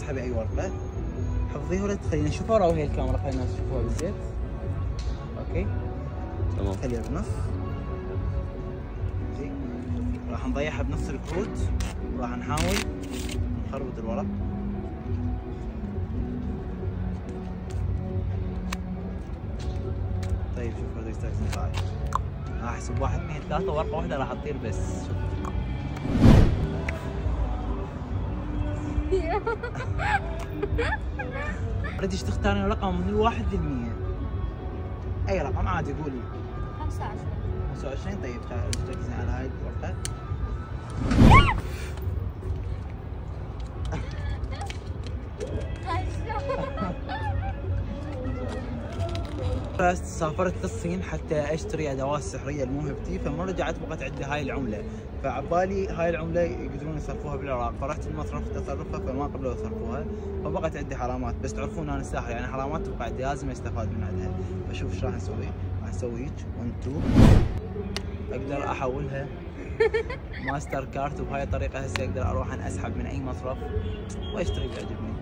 تسحبي اي ورقه حفظيها ولا تخلينا نشوفها، وراوي هي الكاميرا خلي الناس يشوفوها بالزيت. اوكي تمام. خليها بالنص. زين راح نضيعها بنص الكروت وراح نحاول نخربط الورق. طيب شوف هذا يستخدم صعب. راح احسب 1 2 3 ورقه واحده راح تطير بس. رديش تختارين رقم من 1 ل 100. اي رقم عادي قولي. 25. 25. طيب ركزي على هاي الورقه. سافرت للصين حتى اشتري ادوات سحريه لموهبتي، فما رجعت بغيت عندي هاي العمله، فعبالي هاي العمله يقدرون يصرفوها بالعراق، فرحت المصرف تصرفها فما قبلوا يصرفوها، فبقت عندي حرامات، بس تعرفون انا ساحر يعني حرامات تبقى عندي لازم استفاد من عندها. فشوف ايش راح نسوي، راح نسوي هيك 1 2 اقدر احولها ماستر كارت، وبهاي الطريقه هسه اقدر اروح اسحب من اي مصرف واشتري اللي يعجبني.